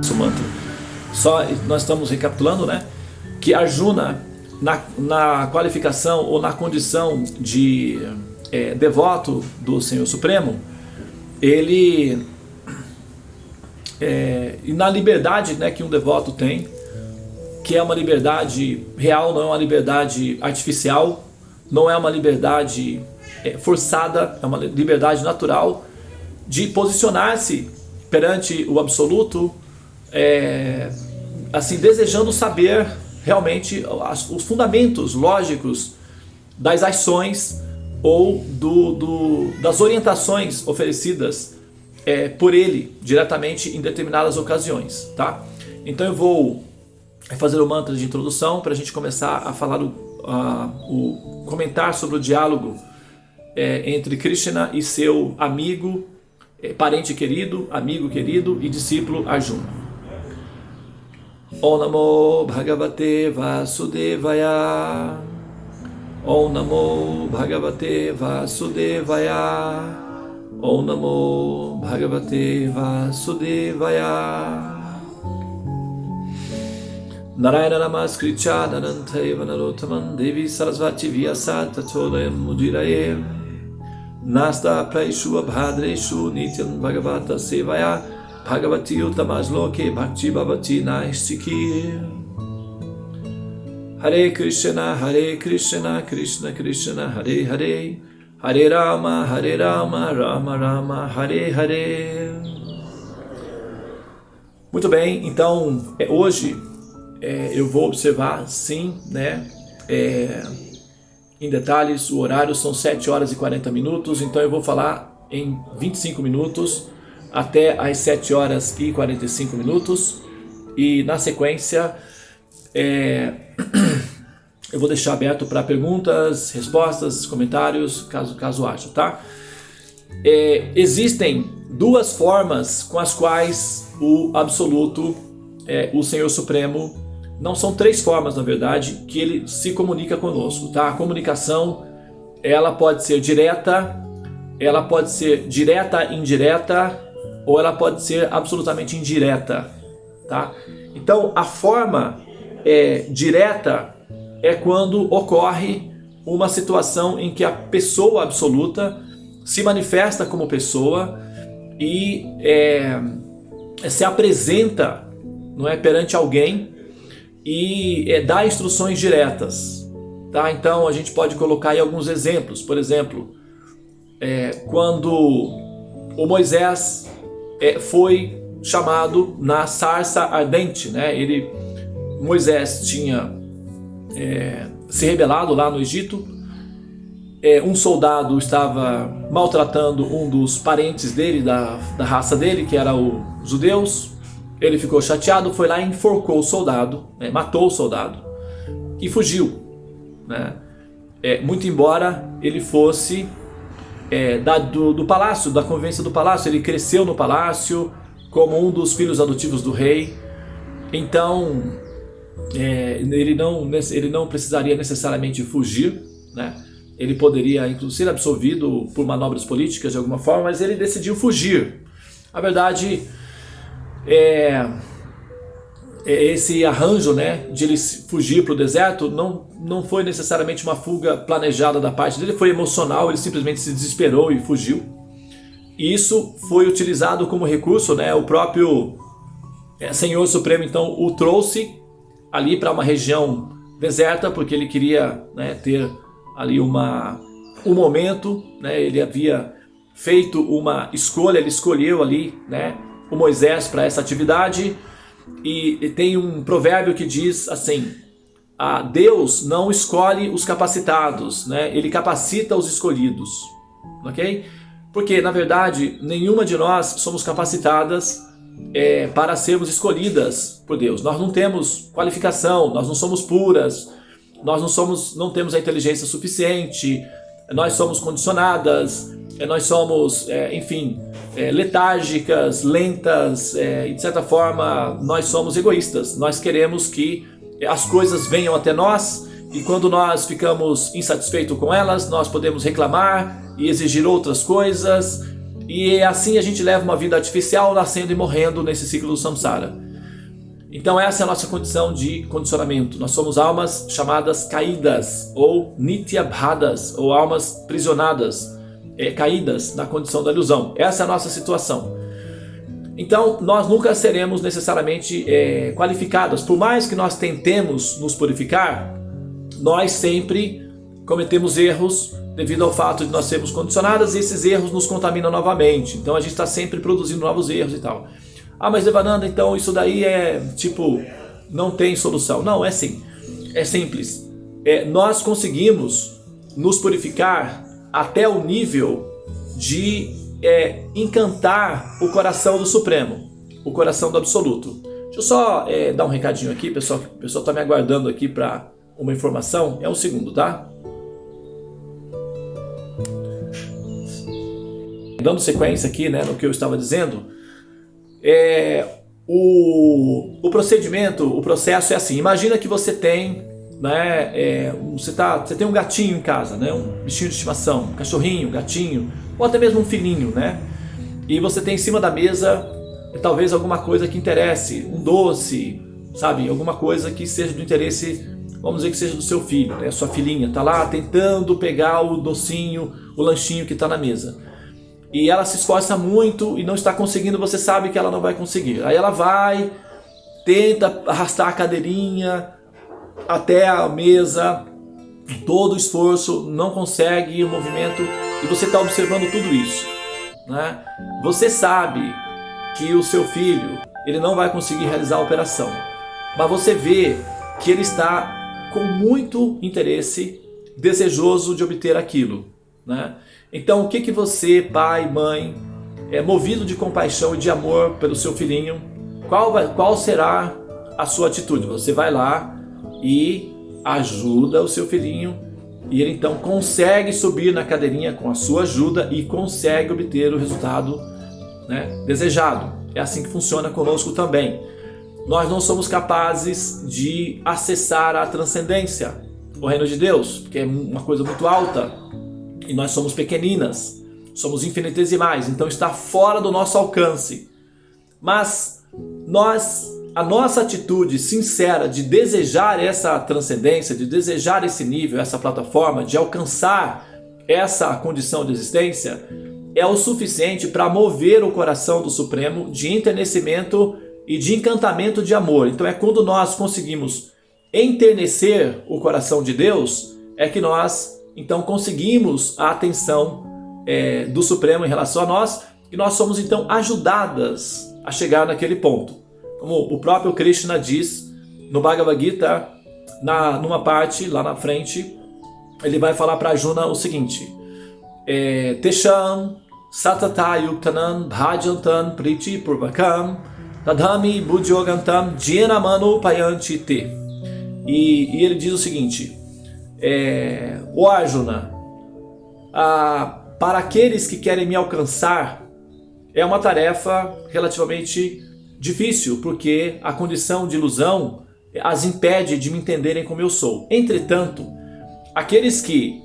Esse mantra. Só nós estamos recapitulando, né? Que Arjuna, na qualificação ou na condição de devoto do Senhor Supremo, ele e na liberdade, né, que um devoto tem, que é uma liberdade real, não é uma liberdade artificial, não é uma liberdade forçada, é uma liberdade natural de posicionar-se perante o absoluto, assim, desejando saber realmente os fundamentos lógicos das ações ou das orientações oferecidas por ele diretamente em determinadas ocasiões, tá? Então eu vou fazer o mantra de introdução para a gente começar a falar comentar sobre o diálogo entre Krishna e seu amigo, parente querido, amigo querido e discípulo Arjuna. Om Namo Bhagavate Vasudevaya. Om Namo Bhagavate Vasudevaya. Om Namo Bhagavate Vasudevaya. Narayana Namaskritya Narantaiva Narottaman Devi Sarasvati Vyasa Tachodayam Mudiraye Nasta Praishu Abhadreshu Nityam Bhagavata Sevaya Bhagavati Uttamasloke Bhakti Bhavati Naistiki. Hare Krishna Krishna Krishna Hare Hare Hare Rama Rama Rama Hare Hare. Muito bem, então hoje eu vou observar, sim, né, em detalhes, o horário são 7 horas e 40 minutos, então eu vou falar em 25 minutos até as 7 horas e 45 minutos e na sequência eu vou deixar aberto para perguntas, respostas, comentários, caso haja, tá? Existem duas formas com as quais o Absoluto, o Senhor Supremo, não são 3 formas, na verdade, que ele se comunica conosco, tá? A comunicação, ela pode ser direta, indireta, ou ela pode ser absolutamente indireta, tá? Então, a forma direta é quando ocorre uma situação em que a pessoa absoluta se manifesta como pessoa e se apresenta, não é, perante alguém e dá instruções diretas, tá? Então a gente pode colocar aí alguns exemplos. Por exemplo, quando o Moisés foi chamado na sarça ardente, né? Moisés tinha se rebelado lá no Egito, um soldado estava maltratando um dos parentes dele, da raça dele, que era os judeus. Ele ficou chateado, foi lá e enforcou o soldado, matou o soldado e fugiu, né? Muito embora ele fosse do palácio, da convivência do palácio, ele cresceu no palácio como um dos filhos adotivos do rei. Então ele não precisaria necessariamente fugir, né? Ele poderia inclusive ser absolvido por manobras políticas de alguma forma, mas ele decidiu fugir. A verdade esse arranjo, né, de ele fugir para o deserto não foi necessariamente uma fuga planejada da parte dele, foi emocional, ele simplesmente se desesperou e fugiu. E isso foi utilizado como recurso, né? O próprio Senhor Supremo então o trouxe ali para uma região deserta, porque ele queria, né, ter ali um momento, né? Ele havia feito uma escolha, ele escolheu ali, né, o Moisés para essa atividade. E tem um provérbio que diz assim: Deus não escolhe os capacitados, né? Ele capacita os escolhidos, ok? Porque na verdade nenhuma de nós somos capacitadas para sermos escolhidas por Deus. Nós não temos qualificação, nós não somos puras, nós não temos a inteligência suficiente, nós somos condicionadas, nós somos, letárgicas, lentas, e de certa forma nós somos egoístas. Nós queremos que as coisas venham até nós e quando nós ficamos insatisfeitos com elas, nós podemos reclamar e exigir outras coisas. E assim a gente leva uma vida artificial, nascendo e morrendo nesse ciclo do samsara. Então essa é a nossa condição de condicionamento. Nós somos almas chamadas caídas, ou nityabhadas, ou almas prisionadas, caídas na condição da ilusão. Essa é a nossa situação. Então nós nunca seremos necessariamente qualificados. Por mais que nós tentemos nos purificar, nós sempre cometemos erros devido ao fato de nós sermos condicionados, e esses erros nos contaminam novamente. Então a gente está sempre produzindo novos erros e tal. Ah, mas Devananda, então isso daí não tem solução. Não, é sim. É simples. Nós conseguimos nos purificar até o nível de encantar o coração do Supremo, o coração do Absoluto. Deixa eu só dar um recadinho aqui, pessoal. O pessoal está me aguardando aqui para uma informação. É um segundo, tá? Dando sequência aqui, né, no que eu estava dizendo, o procedimento, o processo é assim. Imagina que você tem, né, você tem um gatinho em casa, né, um bichinho de estimação, um cachorrinho, um gatinho, ou até mesmo um filhinho, né? E você tem em cima da mesa talvez alguma coisa que interesse, um doce, sabe, alguma coisa que seja do interesse, vamos dizer que seja do seu filho, né? Sua filhinha está lá tentando pegar o docinho, o lanchinho que está na mesa. E ela se esforça muito e não está conseguindo, você sabe que ela não vai conseguir. Aí ela vai, tenta arrastar a cadeirinha até a mesa, todo o esforço, não consegue o movimento, e você está observando tudo isso, né? Você sabe que o seu filho, ele não vai conseguir realizar a operação, mas você vê que ele está com muito interesse, desejoso de obter aquilo, né? Então o que você, pai, mãe, movido de compaixão e de amor pelo seu filhinho, qual será a sua atitude? Você vai lá e ajuda o seu filhinho, e ele então consegue subir na cadeirinha com a sua ajuda e consegue obter o resultado, né, desejado. É assim que funciona conosco também. Nós não somos capazes de acessar a transcendência, o reino de Deus, porque é uma coisa muito alta. E nós somos pequeninas, somos infinitesimais, então está fora do nosso alcance. Mas a nossa atitude sincera de desejar essa transcendência, de desejar esse nível, essa plataforma, de alcançar essa condição de existência, é o suficiente para mover o coração do Supremo de enternecimento e de encantamento de amor. Então é quando nós conseguimos enternecer o coração de Deus, é que nós então conseguimos a atenção do Supremo em relação a nós, e nós somos então ajudadas a chegar naquele ponto. Como o próprio Krishna diz no Bhagavad Gita, numa parte lá na frente, ele vai falar para Arjuna o seguinte: Tesham satata yuktanam bhajantam priti purvakam tadhami buddhyogantam jena manu payanti te. E ele diz o seguinte: o Arjuna, para aqueles que querem me alcançar, é uma tarefa relativamente difícil, porque a condição de ilusão as impede de me entenderem como eu sou. Entretanto, aqueles que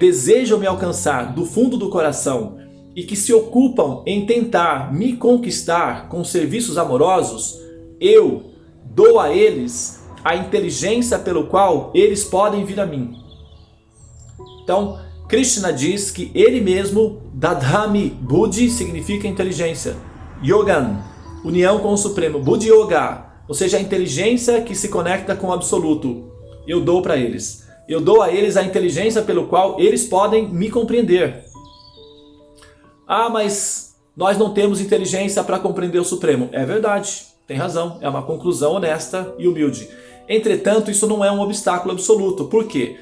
desejam me alcançar do fundo do coração e que se ocupam em tentar me conquistar com serviços amorosos, eu dou a eles a inteligência pelo qual eles podem vir a mim. Então, Krishna diz que ele mesmo, Dadhami, Buddhi significa inteligência, Yogan, união com o Supremo, Buddhi Yoga, ou seja, a inteligência que se conecta com o Absoluto, eu dou para eles. Eu dou a eles a inteligência pelo qual eles podem me compreender. Ah, mas nós não temos inteligência para compreender o Supremo. É verdade, tem razão, é uma conclusão honesta e humilde. Entretanto, isso não é um obstáculo absoluto. Por quê?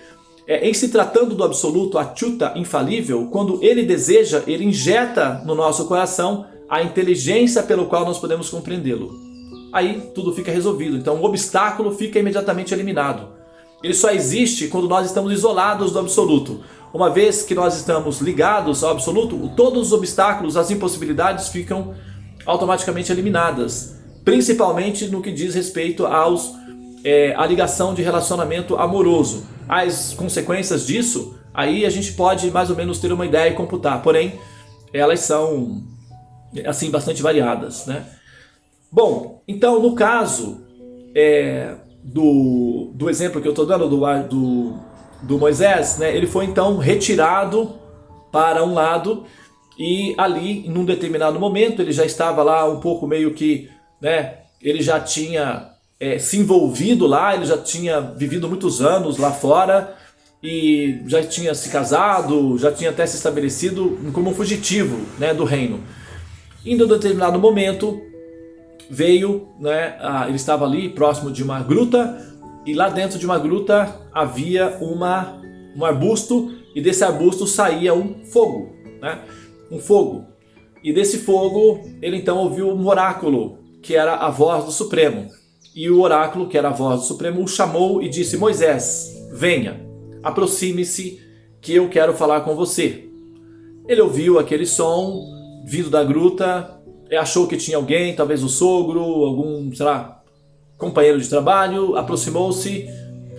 Em se tratando do absoluto, Achyuta, infalível, quando ele deseja, ele injeta no nosso coração a inteligência pelo qual nós podemos compreendê-lo. Aí tudo fica resolvido. Então o obstáculo fica imediatamente eliminado. Ele só existe quando nós estamos isolados do absoluto. Uma vez que nós estamos ligados ao absoluto, todos os obstáculos, as impossibilidades ficam automaticamente eliminadas. Principalmente no que diz respeito à ligação de relacionamento amoroso. As consequências disso, aí a gente pode mais ou menos ter uma ideia e computar. Porém, elas são assim bastante variadas, né? Bom, então no caso do exemplo que eu estou dando do Moisés, né, ele foi então retirado para um lado e ali, num determinado momento, ele já estava lá um pouco meio que, né, ele já tinha se envolvido lá, ele já tinha vivido muitos anos lá fora e já tinha se casado, já tinha até se estabelecido como um fugitivo, né, do reino. Em um determinado momento veio, né, ele estava ali próximo de uma gruta e lá dentro de uma gruta havia um arbusto e desse arbusto saía um fogo, né, um fogo. E desse fogo ele então ouviu um oráculo que era a voz do Supremo. E o oráculo, que era a voz do Supremo, o chamou e disse: Moisés, venha, aproxime-se que eu quero falar com você. Ele ouviu aquele som vindo da gruta, achou que tinha alguém, talvez o sogro, algum, sei lá, companheiro de trabalho, aproximou-se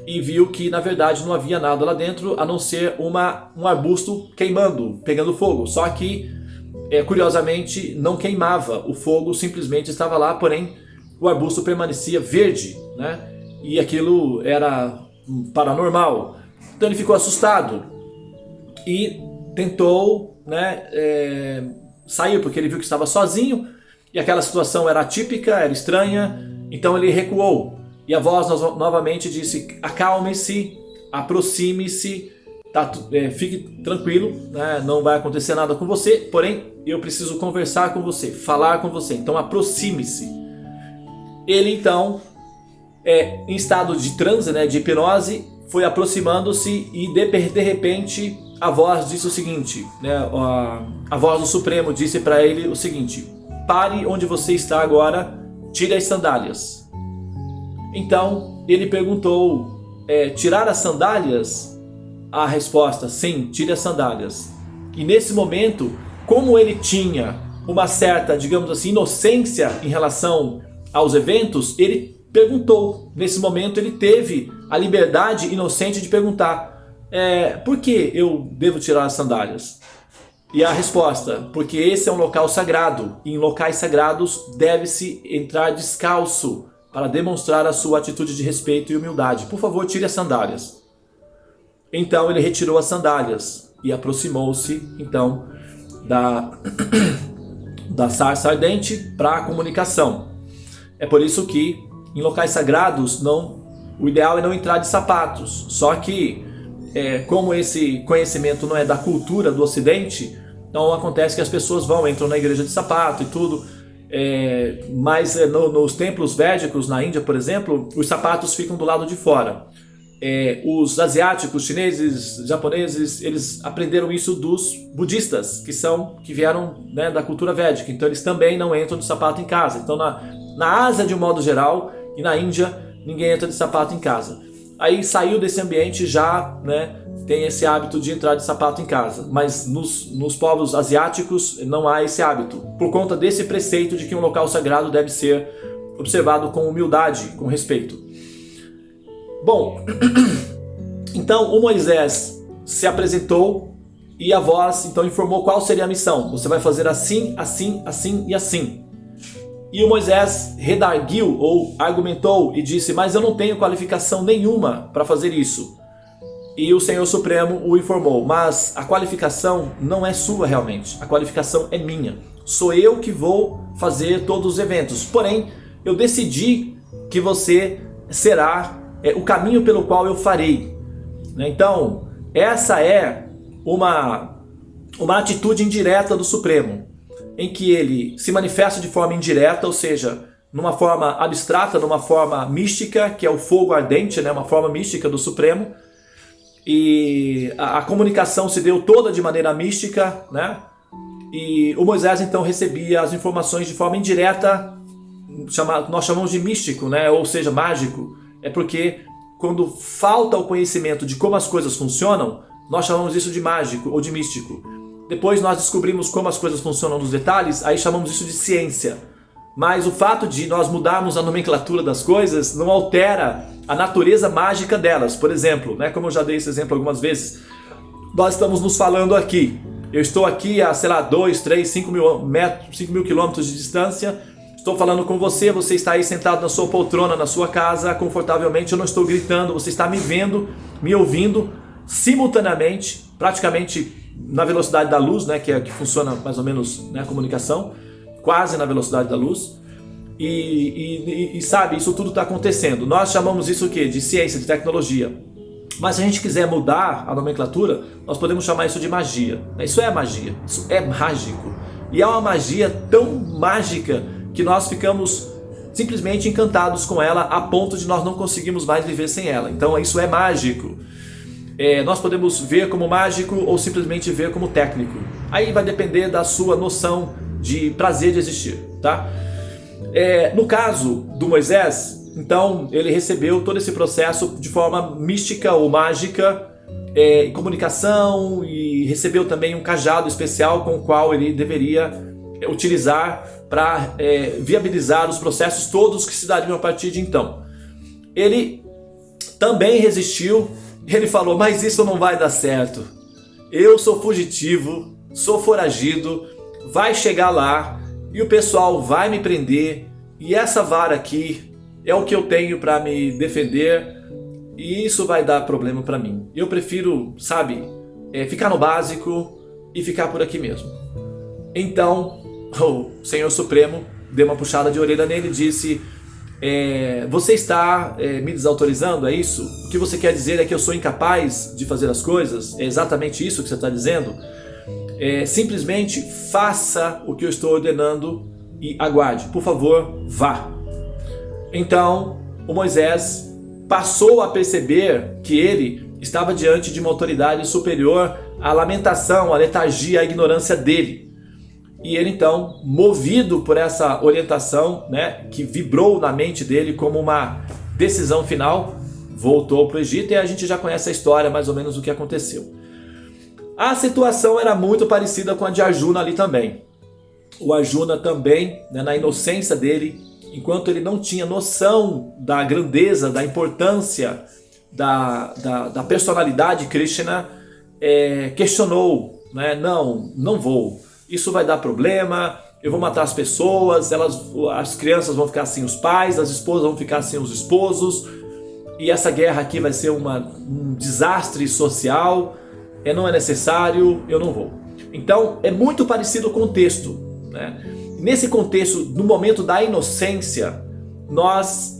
e viu que na verdade não havia nada lá dentro a não ser um arbusto queimando, pegando fogo. Só que, curiosamente, não queimava, o fogo simplesmente estava lá, porém o arbusto permanecia verde, né? E aquilo era paranormal. Então ele ficou assustado e tentou, né, sair, porque ele viu que estava sozinho e aquela situação era atípica, era estranha. Então ele recuou e a voz novamente disse: acalme-se, aproxime-se, fique tranquilo, né? Não vai acontecer nada com você, porém eu preciso conversar com você, falar com você, então aproxime-se. Ele então, em estado de transe, né, de hipnose, foi aproximando-se e de repente a voz disse o seguinte, né, a voz do Supremo disse para ele o seguinte: pare onde você está agora, tire as sandálias. Então ele perguntou: tirar as sandálias? A resposta: sim, tire as sandálias. E nesse momento, como ele tinha uma certa, digamos assim, inocência em relação aos eventos, ele perguntou. Nesse momento ele teve a liberdade inocente de perguntar: por que eu devo tirar as sandálias? E a resposta: porque esse é um local sagrado, e em locais sagrados deve-se entrar descalço para demonstrar a sua atitude de respeito e humildade. Por favor, tire as sandálias. Então ele retirou as sandálias e aproximou-se então da sarça ardente para a comunicação. É por isso que em locais sagrados o ideal é não entrar de sapatos. Só que como esse conhecimento não é da cultura do Ocidente, então acontece que as pessoas entram na igreja de sapato e tudo. Mas nos templos védicos na Índia, por exemplo, os sapatos ficam do lado de fora. Os asiáticos, chineses, japoneses, eles aprenderam isso dos budistas, que vieram, né, da cultura védica. Então eles também não entram de sapato em casa. Então na Ásia, de um modo geral, e na Índia, ninguém entra de sapato em casa. Aí saiu desse ambiente já, né, tem esse hábito de entrar de sapato em casa. Mas nos povos asiáticos não há esse hábito, por conta desse preceito de que um local sagrado deve ser observado com humildade, com respeito. Bom, então o Moisés se apresentou e a voz então informou qual seria a missão. Você vai fazer assim, assim, assim e assim. E o Moisés redarguiu ou argumentou e disse: mas eu não tenho qualificação nenhuma para fazer isso. E o Senhor Supremo o informou: mas a qualificação não é sua realmente, a qualificação é minha. Sou eu que vou fazer todos os eventos. Porém, eu decidi que você será o caminho pelo qual eu farei. Então, essa é uma atitude indireta do Supremo, em que ele se manifesta de forma indireta, ou seja, numa forma abstrata, numa forma mística, que é o fogo ardente, né, uma forma mística do Supremo. E a comunicação se deu toda de maneira mística, né? E o Moisés então recebia as informações de forma indireta, nós chamamos de místico, né? Ou seja, mágico. É porque quando falta o conhecimento de como as coisas funcionam, nós chamamos isso de mágico ou de místico. Depois nós descobrimos como as coisas funcionam nos detalhes, aí chamamos isso de ciência. Mas o fato de nós mudarmos a nomenclatura das coisas não altera a natureza mágica delas. Por exemplo, né, como eu já dei esse exemplo algumas vezes, nós estamos nos falando aqui. eu estou aqui a, sei lá, 2, 3, 5 mil metros, 5 mil quilômetros de distância, estou falando com você, você está aí sentado na sua poltrona, na sua casa, confortavelmente, eu não estou gritando, você está me vendo, me ouvindo, simultaneamente, praticamente na velocidade da luz, né, que funciona mais ou menos, né, a comunicação, quase na velocidade da luz, e sabe, isso tudo está acontecendo. Nós chamamos isso o quê? De ciência, de tecnologia. Mas se a gente quiser mudar a nomenclatura, nós podemos chamar isso de magia. Isso é magia, isso é mágico. E é uma magia tão mágica que nós ficamos simplesmente encantados com ela a ponto de nós não conseguirmos mais viver sem ela. Então isso é mágico. Nós podemos ver como mágico ou simplesmente ver como técnico. Aí vai depender da sua noção de prazer de existir, tá? No caso do Moisés, então ele recebeu todo esse processo de forma mística ou mágica, comunicação, e recebeu também um cajado especial com o qual ele deveria utilizar para viabilizar os processos todos que se dariam a partir de então. Ele também resistiu, ele falou, mas isso não vai dar certo, eu sou fugitivo, sou foragido, vai chegar lá e o pessoal vai me prender, e essa vara aqui é o que eu tenho para me defender, e isso vai dar problema para mim. Eu prefiro, sabe, ficar no básico e ficar por aqui mesmo. Então, o Senhor Supremo deu uma puxada de orelha nele e disse, você está me desautorizando, é isso? O que você quer dizer é que eu sou incapaz de fazer as coisas? É exatamente isso que você está dizendo? Simplesmente faça o que eu estou ordenando e aguarde, por favor, vá. Então, o Moisés passou a perceber que ele estava diante de uma autoridade superior à lamentação, à letargia, à ignorância dele. E ele então, movido por essa orientação, né, que vibrou na mente dele como uma decisão final, voltou para o Egito, e a gente já conhece a história, mais ou menos o que aconteceu. A situação era muito parecida com a de Arjuna ali também. O Arjuna também, né, na inocência dele, enquanto ele não tinha noção da grandeza, da importância, da personalidade Krishna, questionou, né? Não vou, isso vai dar problema, eu vou matar as pessoas, as crianças vão ficar sem os pais, as esposas vão ficar sem os esposos, e essa guerra aqui vai ser um desastre social, não é necessário, eu não vou. Então é muito parecido com o contexto, né? Nesse contexto, no momento da inocência, nós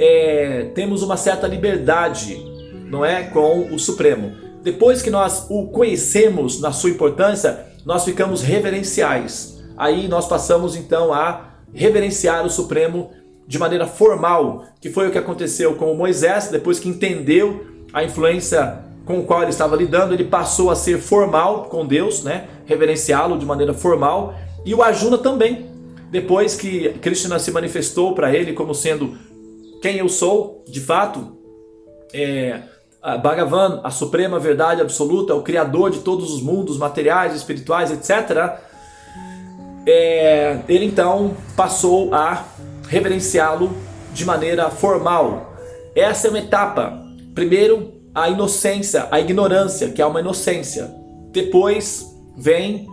temos uma certa liberdade, não é, com o Supremo. Depois que nós o conhecemos na sua importância, nós ficamos reverenciais. Aí nós passamos então a reverenciar o Supremo de maneira formal, que foi o que aconteceu com o Moisés. Depois que entendeu a influência com a qual ele estava lidando, ele passou a ser formal com Deus, né? Reverenciá-lo de maneira formal. E o Arjuna também. Depois que Krishna se manifestou para ele como sendo quem eu sou, de fato, a Bhagavan, a suprema verdade absoluta, o criador de todos os mundos materiais, espirituais, etc., ele então passou a reverenciá-lo de maneira formal. Essa é uma etapa. Primeiro, a inocência, a ignorância, que é uma inocência. Depois vem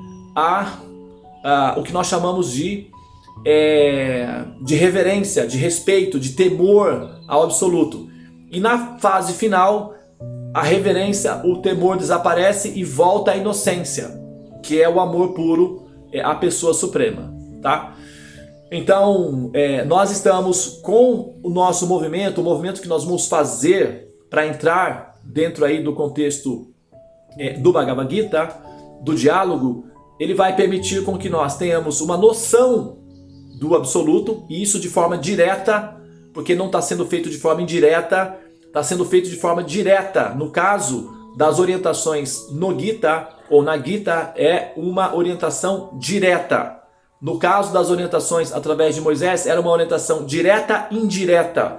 o que nós chamamos de reverência, de respeito, de temor ao absoluto. E na fase final, a reverência, o temor desaparece e volta à inocência, que é o amor puro à pessoa suprema, tá? Então, nós estamos com o nosso movimento, o movimento que nós vamos fazer para entrar dentro aí do contexto do Bhagavad Gita, do diálogo. Ele vai permitir com que nós tenhamos uma noção do absoluto, e isso de forma direta, porque não está sendo feito de forma indireta, está sendo feito de forma direta. No caso das orientações no Gita, ou na Gita, é uma orientação direta. No caso das orientações através de Moisés, era uma orientação direta e indireta,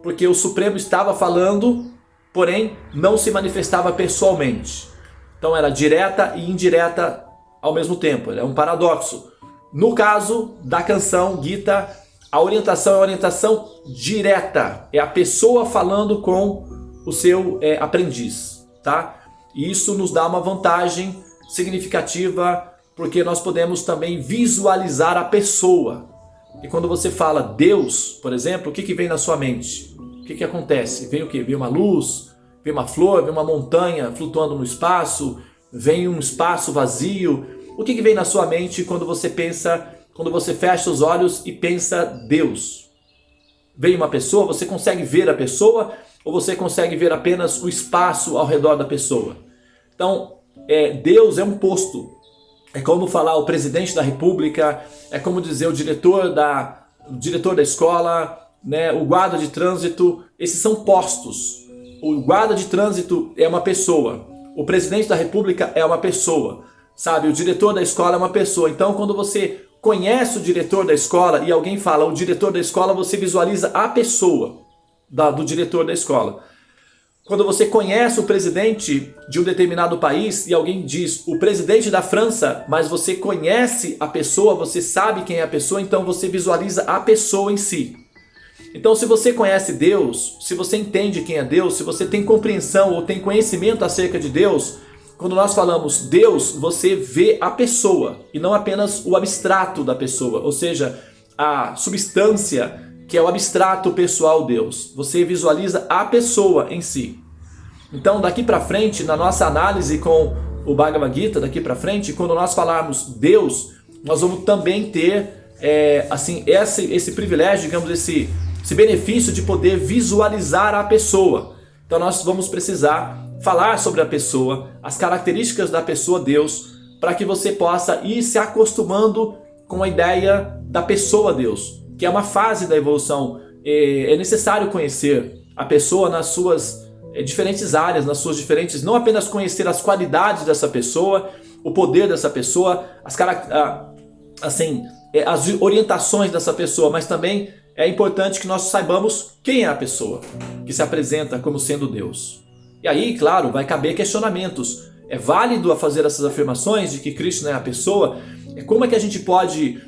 porque o Supremo estava falando, porém não se manifestava pessoalmente. Então era direta e indireta ao mesmo tempo, é um paradoxo. No caso da canção Gita, a orientação é a orientação direta, é a pessoa falando com o seu aprendiz, tá? E isso nos dá uma vantagem significativa porque nós podemos também visualizar a pessoa. E quando você fala Deus, por exemplo, o que vem na sua mente? O que acontece? Vem o quê? Vem uma luz, vem uma flor, vem uma montanha flutuando no espaço, vem um espaço vazio. O que vem na sua mente quando você pensa, quando você fecha os olhos e pensa Deus? Vem uma pessoa, você consegue ver a pessoa ou você consegue ver apenas o espaço ao redor da pessoa? Então, Deus é um posto. É como falar o presidente da república, é como dizer o diretor da escola, né, o guarda de trânsito. Esses são postos. O guarda de trânsito é uma pessoa. O presidente da república é uma pessoa. Sabe, o diretor da escola é uma pessoa. Então, quando você conhece o diretor da escola e alguém fala o diretor da escola, você visualiza a pessoa do diretor da escola. Quando você conhece o presidente de um determinado país e alguém diz o presidente da França, mas você conhece a pessoa, você sabe quem é a pessoa, então você visualiza a pessoa em si. Então, se você conhece Deus, se você entende quem é Deus, se você tem compreensão ou tem conhecimento acerca de Deus, quando nós falamos Deus, você vê a pessoa e não apenas o abstrato da pessoa, ou seja, a substância que é o abstrato pessoal Deus. Você visualiza a pessoa em si. Então, daqui para frente, na nossa análise com o Bhagavad Gita, daqui para frente, quando nós falarmos Deus, nós vamos também ter esse privilégio, digamos, esse benefício de poder visualizar a pessoa. Então nós vamos precisar falar sobre a pessoa, as características da pessoa Deus, para que você possa ir se acostumando com a ideia da pessoa Deus, que é uma fase da evolução. É necessário conhecer a pessoa nas suas diferentes áreas, nas suas diferentes, não apenas conhecer as qualidades dessa pessoa, o poder dessa pessoa, as orientações dessa pessoa, mas também é importante que nós saibamos quem é a pessoa que se apresenta como sendo Deus. E aí, claro, vai caber questionamentos. É válido a fazer essas afirmações de que Krishna é a pessoa? Como é que a gente pode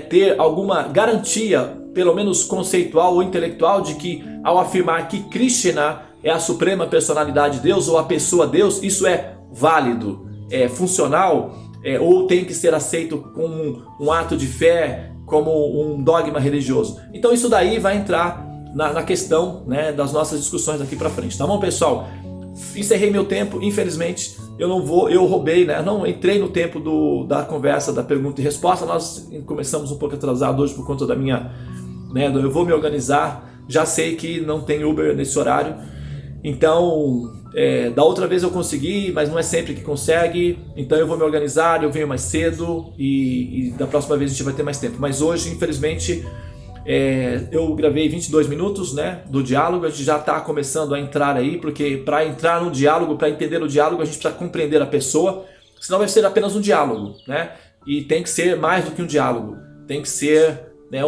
ter alguma garantia, pelo menos conceitual ou intelectual, de que ao afirmar que Krishna é a suprema personalidade de Deus ou a pessoa Deus, isso é válido, é funcional, ou tem que ser aceito como um ato de fé, como um dogma religioso? Então isso daí vai entrar na questão, né, das nossas discussões daqui para frente, tá bom, pessoal? Encerrei meu tempo, infelizmente eu roubei, né? Não entrei no tempo da conversa, da pergunta e resposta. Nós começamos um pouco atrasado hoje por conta da minha, né, eu vou me organizar. Já sei que não tem Uber nesse horário, então da outra vez eu consegui, mas não é sempre que consegue. Então eu vou me organizar, eu venho mais cedo e da próxima vez a gente vai ter mais tempo. Mas hoje, infelizmente, eu gravei 22 minutos, né, do diálogo. A gente já está começando a entrar aí, porque para entrar no diálogo, para entender o diálogo, a gente precisa compreender a pessoa, senão vai ser apenas um diálogo, né? E tem que ser mais do que um diálogo, tem que ser, né,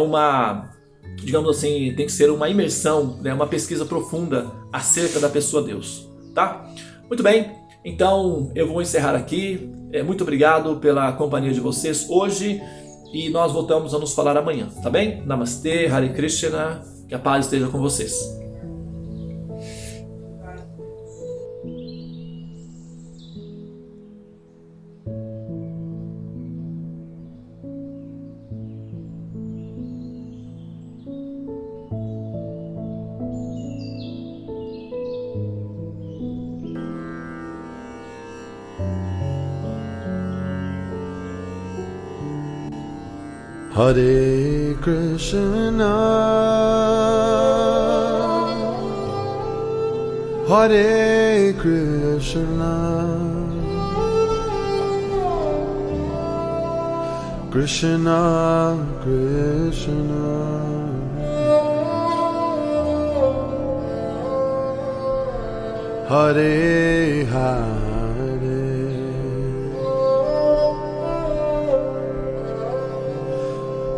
digamos assim, tem que ser uma imersão, né, uma pesquisa profunda acerca da pessoa Deus, tá? Muito bem, então eu vou encerrar aqui. Muito obrigado pela companhia de vocês hoje. E nós voltamos a nos falar amanhã, tá bem? Namastê, Hare Krishna, que a paz esteja com vocês. Hare Krishna, Hare Krishna, Krishna Krishna, Hare Hare,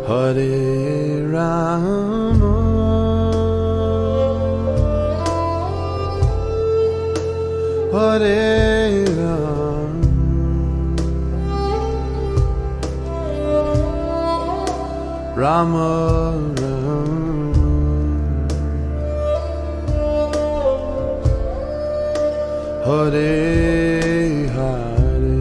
Hare Rama, Hare Rama, Rama Rama, Hare Hare,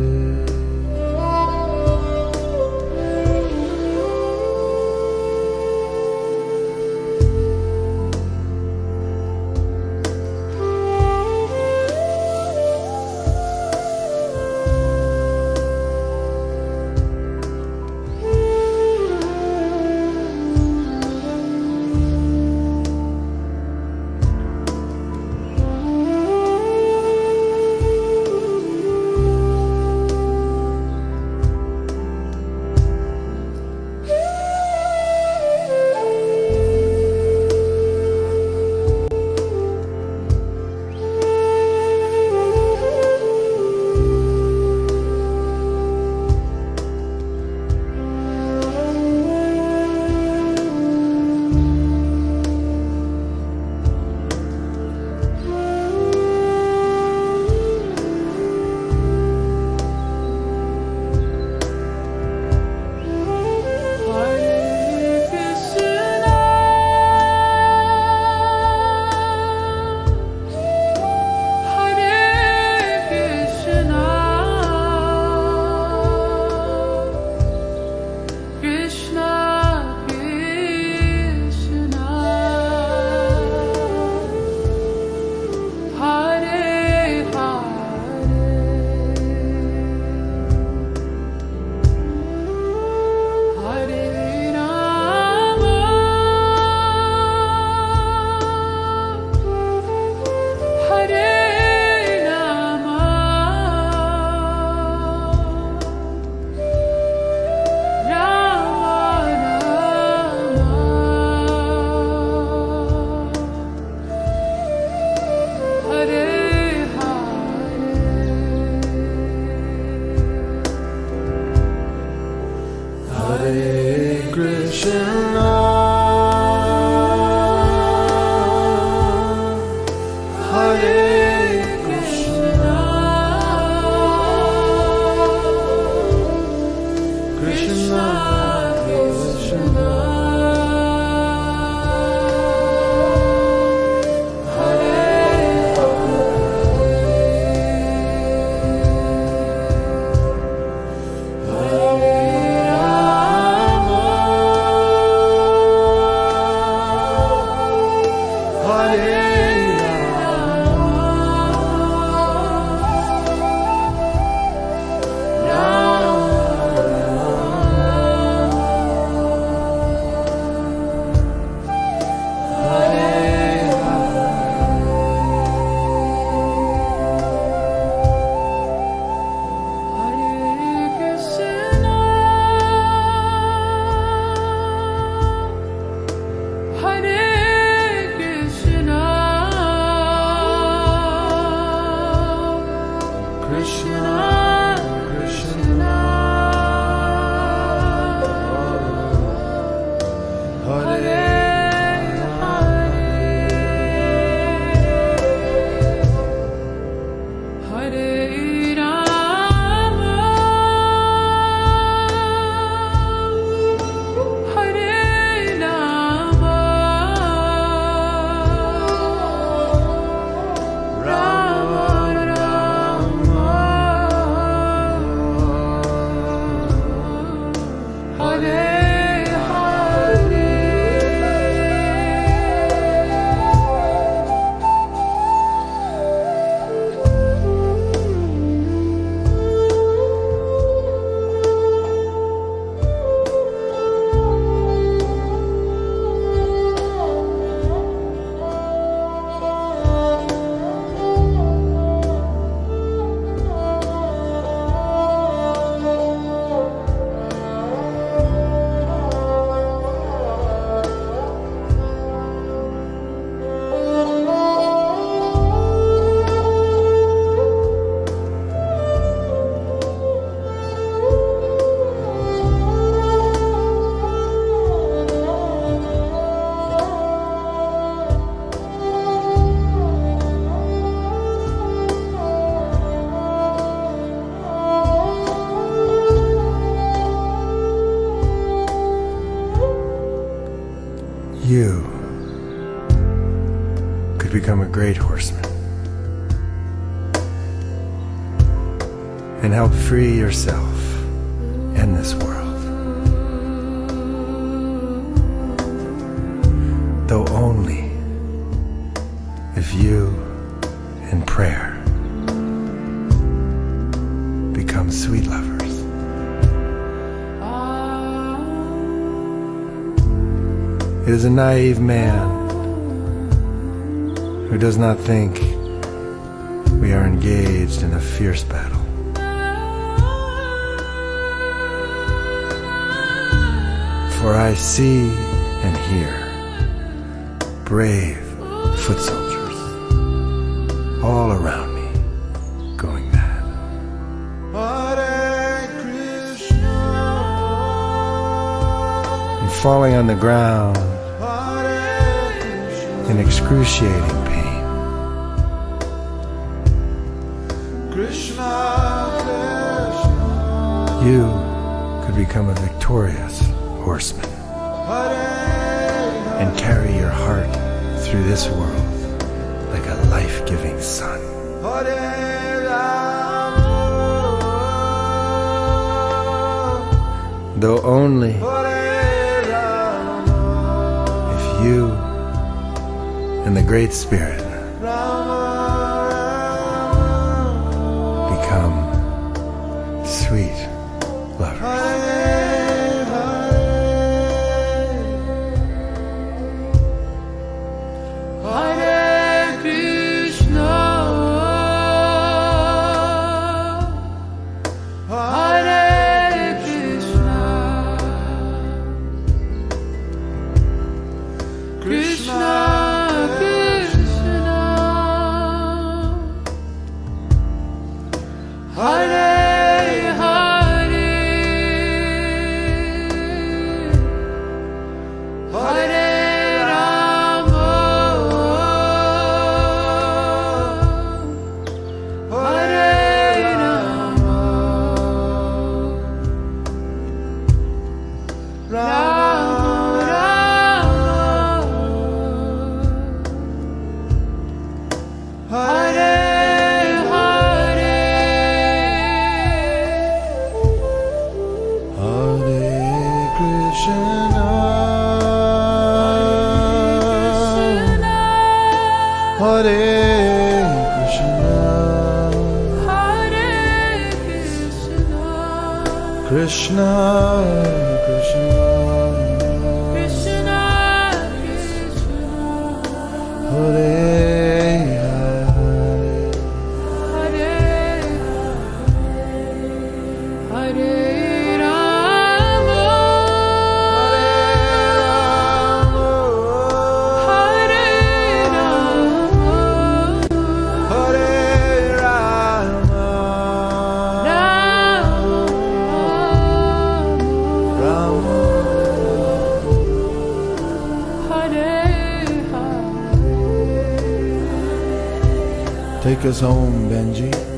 You could become a great horseman and help free yourself and this world, though only if you in prayer become sweet lovers. It is a naive man who does not think we are engaged in a fierce battle. For I see and hear brave foot soldiers all around me going mad. I'm falling on the ground in excruciating pain. You could become a victorious horseman and carry your heart through this world like a life-giving sun. Though only if you and the Great Spirit become sweet lovers. Hare Hare Hare Krishna, Hare Krishna, Krishna Krishna, Krishna Krishna, Hare Hare, Hare Hare Rama, Hare Rama, Hare Rama, Rama Rama. Hare Hare. Take us home, Benji.